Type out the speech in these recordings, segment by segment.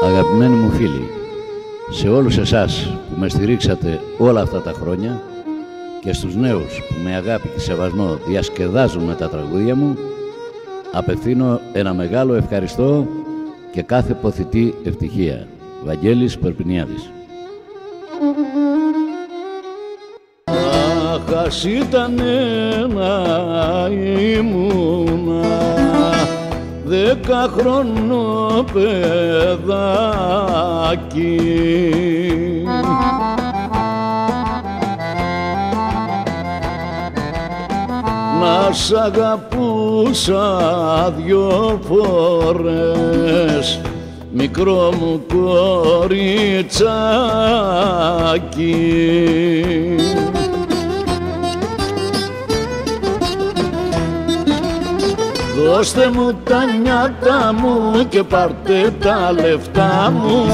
Αγαπημένοι μου φίλοι, σε όλους εσάς που με στηρίξατε όλα αυτά τα χρόνια και στους νέους που με αγάπη και σεβασμό διασκεδάζουν με τα τραγούδια μου, απευθύνω ένα μεγάλο ευχαριστώ και κάθε ποθητή ευτυχία. Βαγγέλης Περπινιάδης. Αχ, ας ήταν να ήμουνα 10χρονό παιδάκι, να σ' αγαπούσα 2 φορές, μικρό μου κοριτσάκι. Δώστε μου τα νιάτα μου και πάρτε τα λεφτά μου,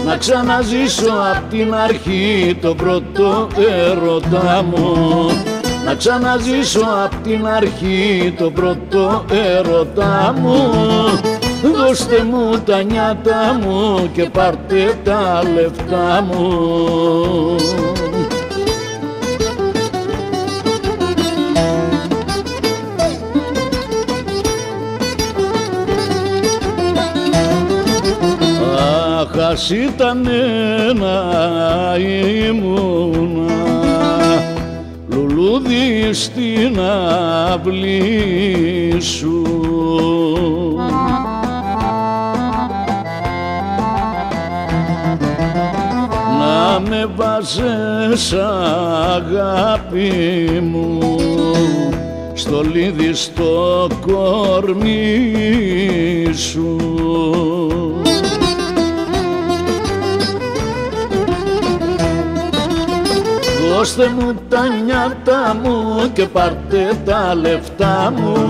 να ξαναζήσω απ' την αρχή το πρώτο έρωτά μου, να ξαναζήσω απ' την αρχή το πρώτο έρωτά μου. Δώστε μου τα νιάτα μου και πάρτε τα λεφτά μου. Αχ, ας ήταν να ήμουνα λουλούδι στην αυλή σου, να με βάζες αγάπη μου στολίδι στο κορμί σου. Δώστε μου τα νιάτα μου και πάρτε τα λεφτά μου,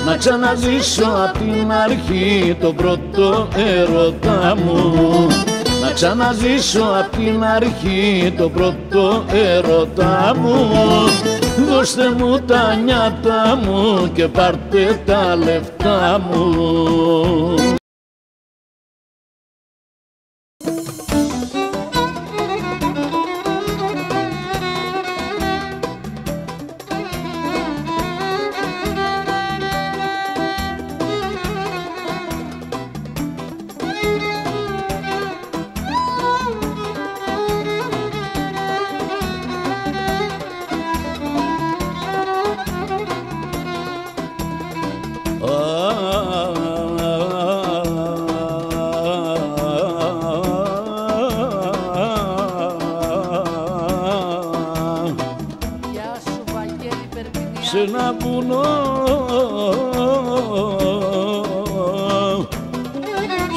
να ξαναζήσω απ' την αρχή το πρώτο έρωτά μου, να ξαναζήσω απ' την αρχή το πρώτο έρωτά μου. Δώστε μου τα νιάτα μου και πάρτε τα λεφτά μου. Σε ένα βουνό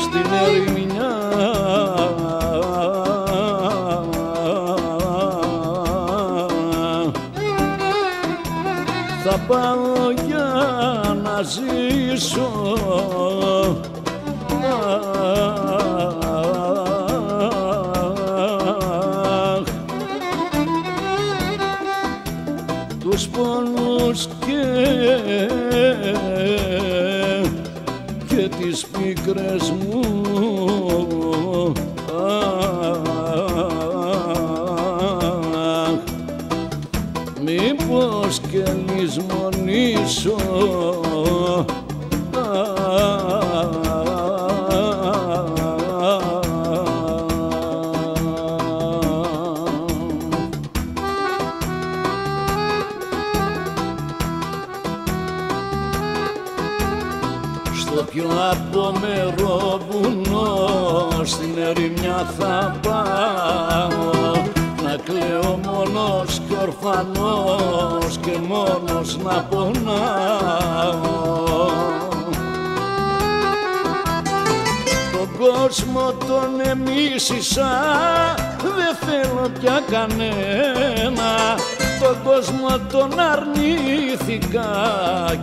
στην ερημιά θα πάω για να ζήσω, τους πόνους και τις πίκρες μου. Μήπως και λησμονήσω στο πιο απόμερο βουνό στην ερημιά θα πάω, να κλαίω μόνος και ορφανός και μόνος να πονάω. Τον κόσμο τον εμίσησα, δεν θέλω πια κανένα, τον κόσμο τον αρνήθηκα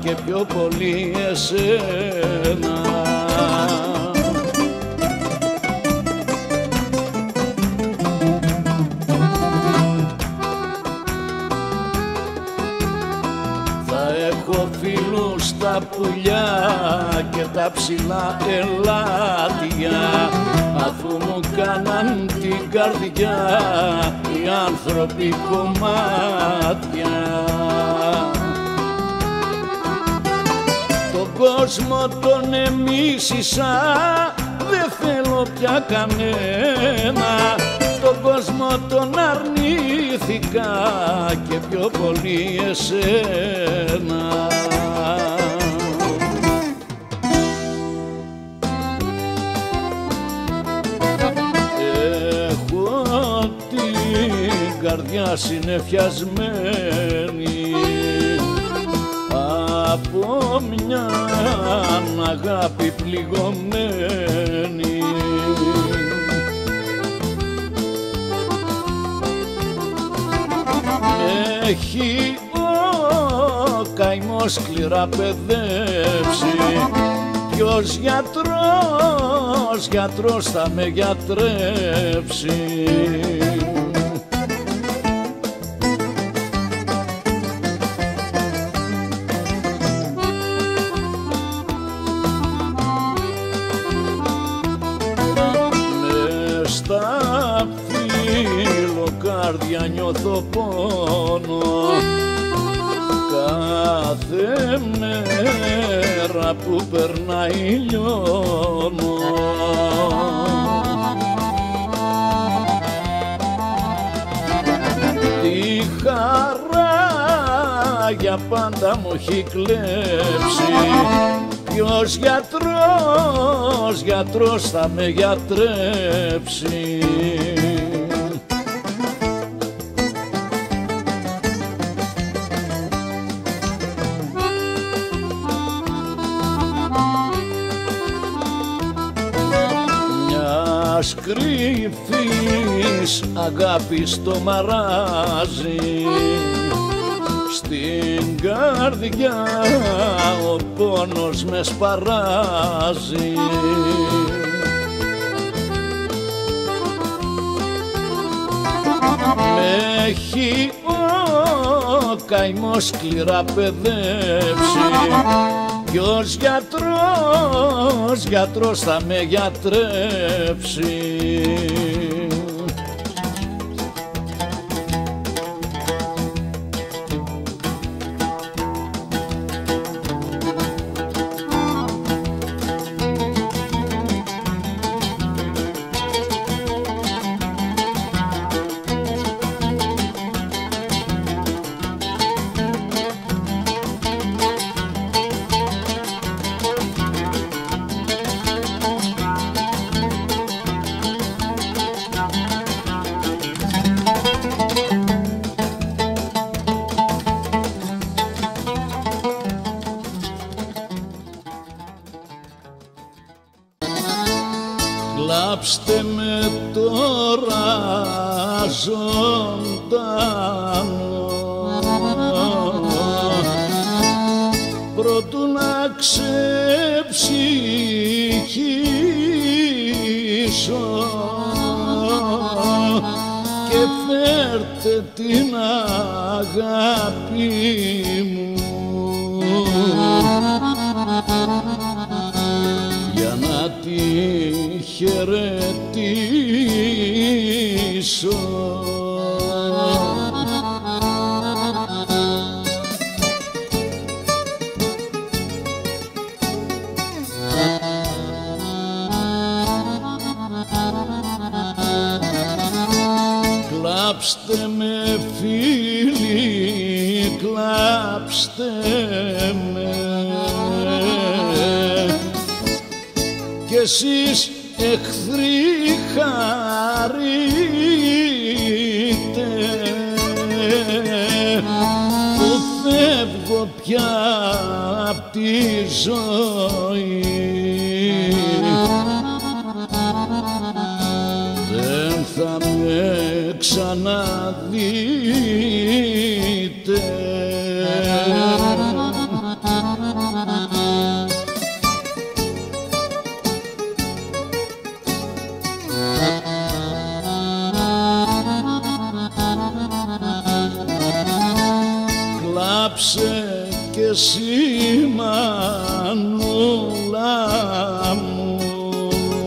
και πιο πολύ εσένα. Θα έχω φίλους στα πουλιά και τα ψηλά ελάτια, την καρδιά οι άνθρωποι κομμάτια. Τον κόσμο τον εμίσησα, δεν θέλω πια κανένα. Τον κόσμο τον αρνήθηκα και πιο πολύ εσένα. Έχω την καρδιά συννεφιασμένη από μια αγάπη πληγωμένη. Έχει ο καημός σκληρά παιδεύσει. Ποιος γιατρός θα με γιατρέψει. Μες στα φιλοκάρδια νιώθω πόνο κάθε μέρα που περνάει λιώνω. Τη χαρά για πάντα μου έχει κλέψει. Ποιος γιατρός θα με γιατρέψει. Μιας κρυφής αγάπης το μαράζει, στην καρδιά ο πόνος με σπαράζει. Μ' έχει ο καημός σκληρά παιδεύσει. Ποιος γιατρός θα με γιατρέψει. Κλάψτε με τώρα ζωντανό, προτού να ξεψυχήσω, και φέρτε την αγάπη μου για να τη χαιρετήσω. Κλάψτε με φίλοι, κλάψτε με, κι εσείς εχθροί χαρείτε που φεύγω πια απ' τη ζωή. Δεν θα με ξαναδείτε. Κλάψε κι εσύ μαζί